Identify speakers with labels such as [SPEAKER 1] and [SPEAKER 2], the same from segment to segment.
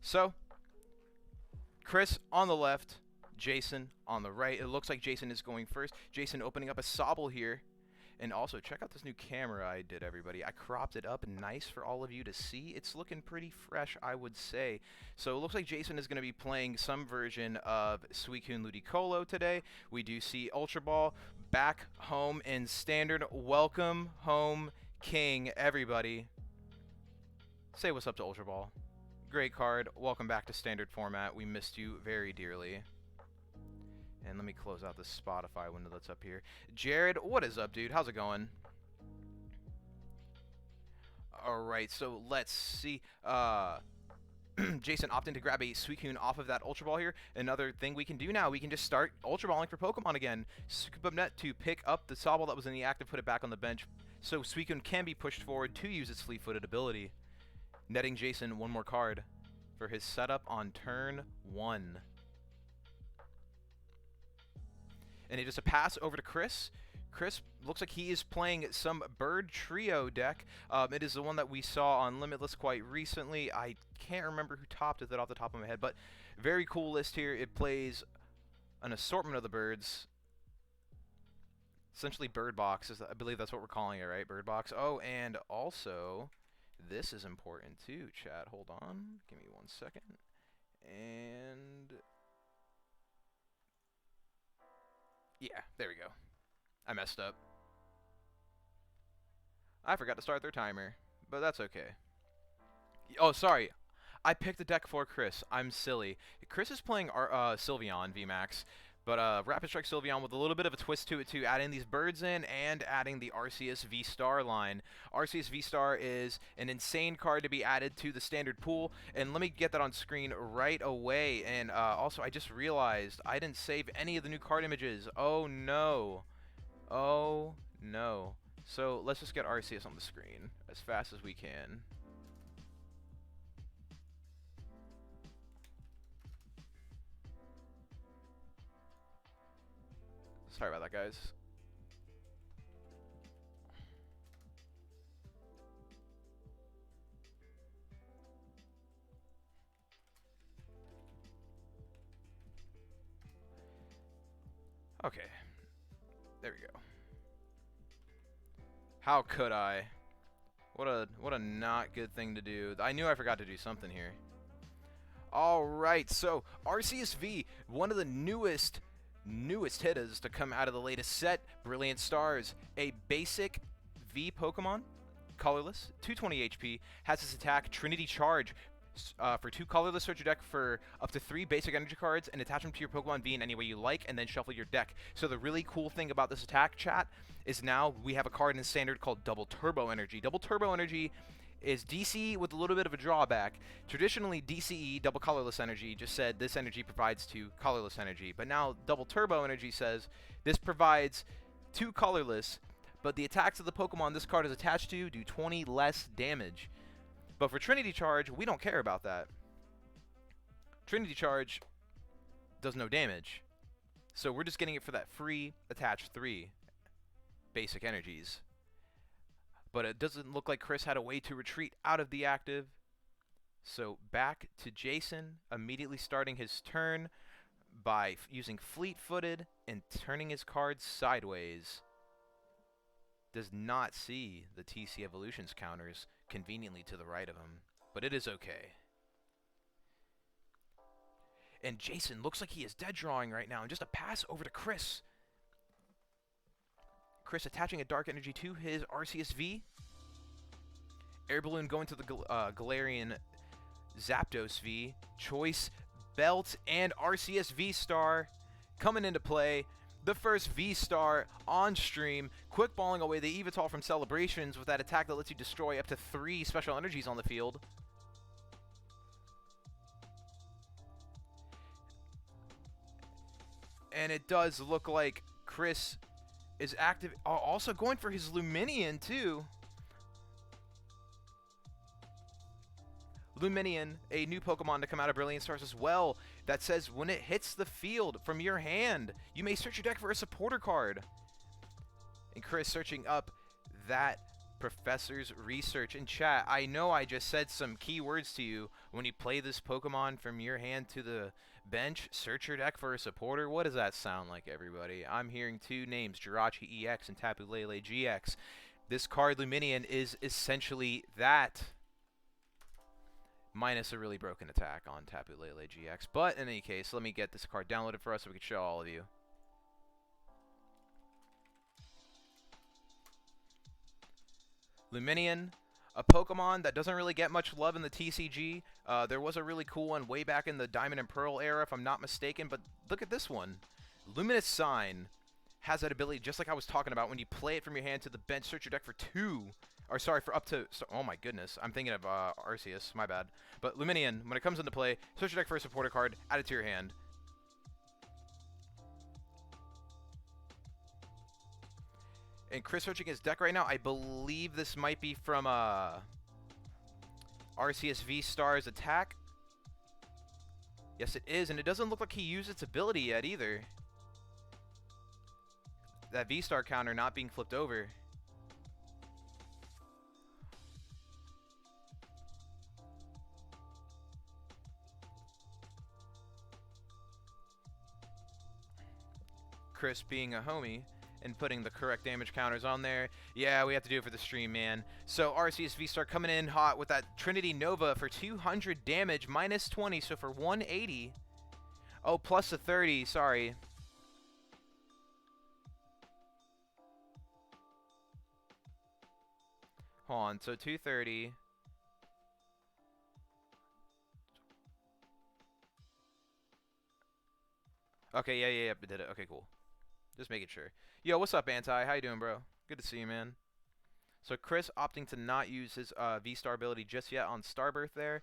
[SPEAKER 1] So, Chris on the left, Jason on the right. It looks like Jason is going first. Jason opening up a Sobble here. And also, check out this new camera I did, everybody. I cropped it up nice for all of you to see. It's looking pretty fresh, I would say. So it looks like Jason is going to be playing some version of Suicune Ludicolo today. We do see Ultra Ball back home in Standard. Welcome home, King, everybody. Say what's up to Ultra Ball. Great card. Welcome back to Standard format. We missed you very dearly. And let me close out the Spotify window that's up here. Jared, what is up, dude? How's it going? Alright, so let's see. Jason opting to grab a Suicune off of that Ultra Ball here. Another thing we can do now, we can just start Ultra Balling for Pokemon again. SuicuneV to pick up the Sobble that was in the active, put it back on the bench. So Suicune can be pushed forward to use its fleet-footed ability. Netting Jason one more card for his setup on turn 1. And it is a pass over to Chris. Chris looks like he is playing some Bird Trio deck. It is the one that we saw on Limitless quite recently. I can't remember who topped it off the top of my head, but very cool list here. It plays an assortment of the birds. Essentially Bird Box, I believe that's what we're calling it, right? Bird Box. Oh, and also, this is important too, chat. Hold on. Give me 1 second. And yeah, there we go. I messed up. I forgot to start their timer, but that's okay. Oh, sorry. I picked the deck for Chris. I'm silly. Chris is playing SylveonVMAX, but Rapid Strike Sylveon with a little bit of a twist to it too, adding these birds in and adding the Arceus V-Star line. Arceus V-Star is an insane card to be added to the standard pool, and let me get that on screen right away. And also, I just realized I didn't save any of the new card images. Oh no. Oh no. So let's just get Arceus on the screen as fast as we can. Sorry about that, guys. Okay. There we go. How could I? What a not good thing to do. I knew I forgot to do something here. Alright, so Arceus V, one of the newest hitters to come out of the latest set, Brilliant Stars, a basic V Pokemon, colorless, 220 HP, has its attack Trinity Charge for 2 colorless, search your deck for up to 3 basic energy cards and attach them to your Pokemon V in any way you like, and then shuffle your deck. So the really cool thing about this attack, chat, is now we have a card in Standard called Double Turbo Energy. Double Turbo Energy is DC with a little bit of a drawback. Traditionally, DCE, Double Colorless Energy, just said this energy provides 2 colorless energy. But now Double Turbo Energy says this provides 2 colorless, but the attacks of the Pokemon this card is attached to do 20 less damage. But for Trinity Charge, we don't care about that. Trinity Charge does no damage. So we're just getting it for that free attach 3 basic energies. But it doesn't look like Chris had a way to retreat out of the active. So back to Jason, immediately starting his turn by using Fleet-Footed and turning his cards sideways. Does not see the TC Evolutions counters conveniently to the right of him, but it is okay. And Jason looks like he is dead drawing right now, and just a pass over to Chris. Chris attaching a Dark Energy to his Arceus V. Air Balloon going to the Galarian Zapdos V. Choice Belt and Arceus V-Star coming into play. The first V-Star on stream. Quick balling away the Evital from Celebrations with that attack that lets you destroy up to 3 special energies on the field. And it does look like Chris is active. Also going for his Luminion too. Luminion, a new Pokemon to come out of Brilliant Stars as well, that says when it hits the field from your hand, you may search your deck for a supporter card. And Chris searching up that Professor's research in chat. I know I just said some key words to you. When you play this Pokemon from your hand to the bench, search your deck for a supporter. What does that sound like, everybody? I'm hearing two names, Jirachi EX and Tapu Lele GX. This card, Luminion, is essentially that, minus a really broken attack on Tapu Lele GX. But in any case, let me get this card downloaded for us so we can show all of you. Luminion, a Pokemon that doesn't really get much love in the TCG. There was a really cool one way back in the Diamond and Pearl era, if I'm not mistaken, but look at this one. Luminous Sign has that ability, just like I was talking about, when you play it from your hand to the bench, search your deck for for up to, oh my goodness, I'm thinking of Arceus, my bad. But Luminion, when it comes into play, search your deck for a supporter card, add it to your hand. And Chris searching his deck right now, I believe this might be from Arceus V-Star's attack. Yes, it is, and it doesn't look like he used its ability yet either. That V-Star counter not being flipped over. Chris being a homie and putting the correct damage counters on there. Yeah, we have to do it for the stream, man. So Arceus V-Star coming in hot with that Trinity Nova for 200 damage, minus 20, so for 180. Oh, plus a 30, sorry. Hold on, so 230. Okay, yeah, it did it. Okay, cool. Just making sure. Yo, what's up, Anti? How you doing, bro? Good to see you, man. So Chris opting to not use his V-Star ability just yet on Starbirth there.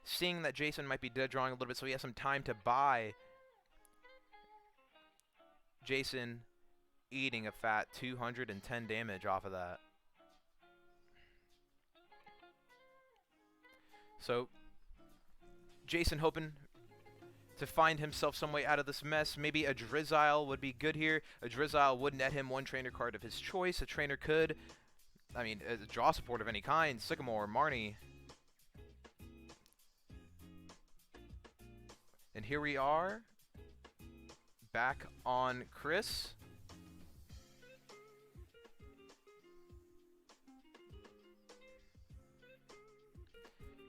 [SPEAKER 1] Seeing that Jason might be dead drawing a little bit, so he has some time to buy. Jason eating a fat 210 damage off of that. So Jason hoping to find himself some way out of this mess. Maybe a Drizzile would be good here. A Drizzile would net him one trainer card of his choice. A trainer could, I mean, a draw support of any kind. Sycamore, Marnie. And here we are, back on Chris.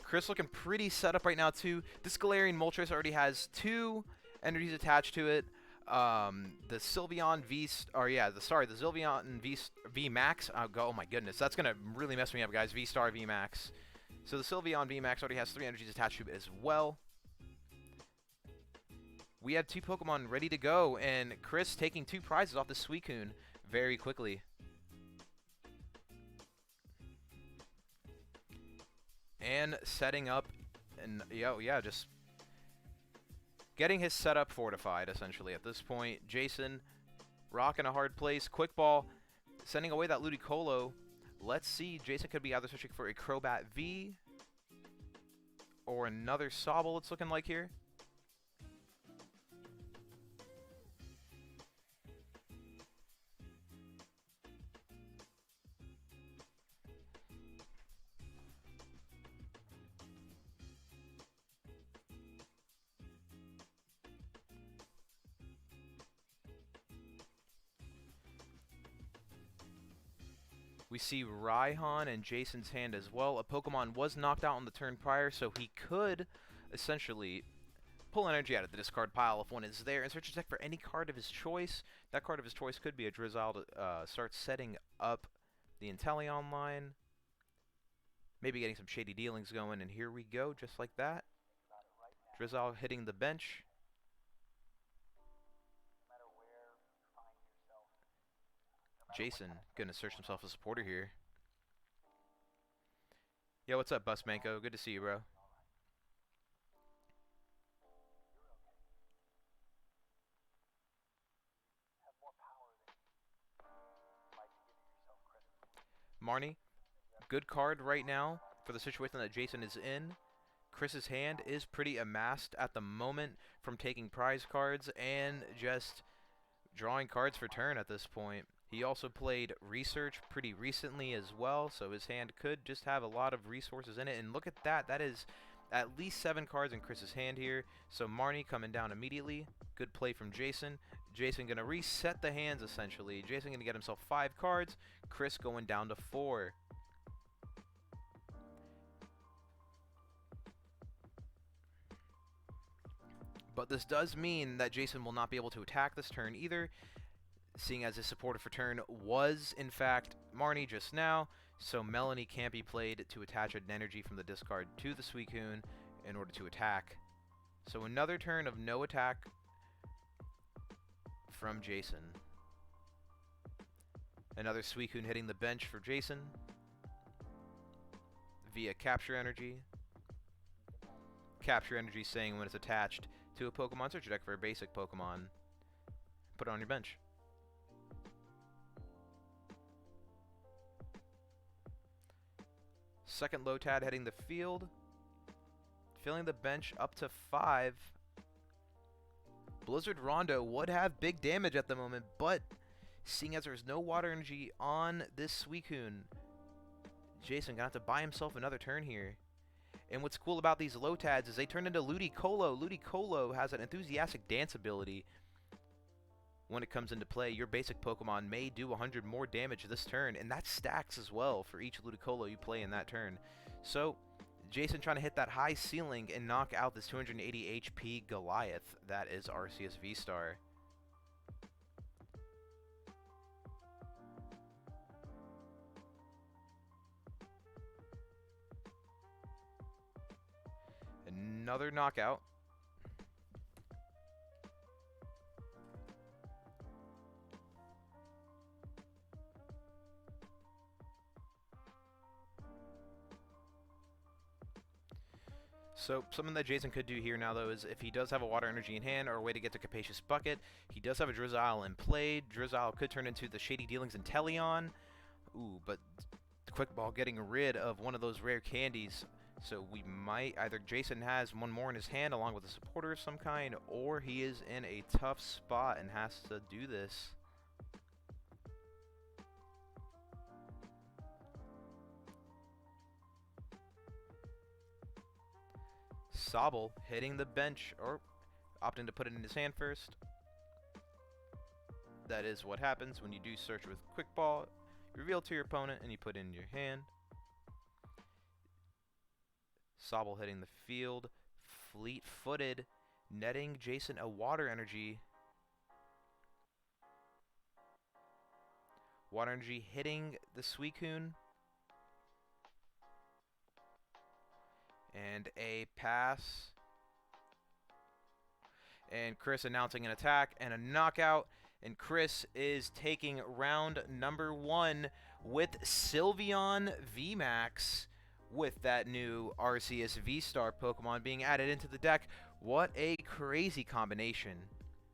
[SPEAKER 1] Chris looking pretty set up right now, too. This Galarian Moltres already has 2 energies attached to it. The Sylveon VMAX. Oh my goodness, that's gonna really mess me up, guys. V-Star VMAX. So the SylveonVMAX already has 3 energies attached to it as well. We have 2 Pokemon ready to go, and Chris taking 2 prizes off the Suicune very quickly. And setting up, and yeah, just getting his setup fortified, essentially, at this point. Jason rocking a hard place. Quick Ball sending away that Ludicolo. Let's see. Jason could be either searching for a Crobat V or another Sobble, it's looking like here. We see Raihan in Jason's hand as well. A Pokemon was knocked out on the turn prior, so he could essentially pull energy out of the discard pile if one is there and search his deck for any card of his choice. That card of his choice could be a Drizzile to start setting up the Inteleon line. Maybe getting some shady dealings going, and here we go, just like that. Drizzile hitting the bench. Jason gonna search himself a supporter here. Yo, what's up, Busmanko? Good to see you, bro. Marnie, good card right now for the situation that Jason is in. Chris's hand is pretty amassed at the moment from taking prize cards and just drawing cards for turn at this point. He also played Research pretty recently as well, so his hand could just have a lot of resources in it. And look at that. That is at least 7 cards in Chris's hand here. So Marnie coming down immediately. Good play from Jason. Jason going to reset the hands, essentially. Jason going to get himself 5 cards. Chris going down to 4. But this does mean that Jason will not be able to attack this turn either, seeing as his supporter for turn was, in fact, Marnie just now, so Melanie can't be played to attach an energy from the discard to the Suicune in order to attack. So another turn of no attack from Jason. Another Suicune hitting the bench for Jason via Capture Energy. Capture Energy saying when it's attached to a Pokemon, search your deck for a basic Pokemon, put it on your bench. Second Lotad heading the field, filling the bench up to 5. Blizzard Rondo would have big damage at the moment, but seeing as there's no water energy on this Suicune, Jason gonna have to buy himself another turn here. And what's cool about these Lotads is they turn into Ludicolo. Ludicolo has an enthusiastic dance ability. When it comes into play, your basic Pokemon may do 100 more damage this turn, and that stacks as well for each Ludicolo you play in that turn. So, Jason trying to hit that high ceiling and knock out this 280 HP Goliath. That is Arceus V-Star. Another knockout. So something that Jason could do here now, though, is if he does have a water energy in hand or a way to get to Capacious Bucket, he does have a Drizzile in play. Drizzile could turn into the Shady Dealings Inteleon. Ooh, but Quick Ball getting rid of one of those rare candies. So we might, either Jason has one more in his hand along with a supporter of some kind, or he is in a tough spot and has to do this. Sobble hitting the bench, or opting to put it in his hand first. That is what happens when you do search with Quick Ball. You reveal to your opponent and you put it in your hand. Sobble hitting the field, fleet-footed, netting Jason a water energy. Water energy hitting the Suicune. And a pass. And Chris announcing an attack and a knockout. And Chris is taking round number 1 with SylveonVMAX, with that new Arceus V-Star Pokemon being added into the deck. What a crazy combination.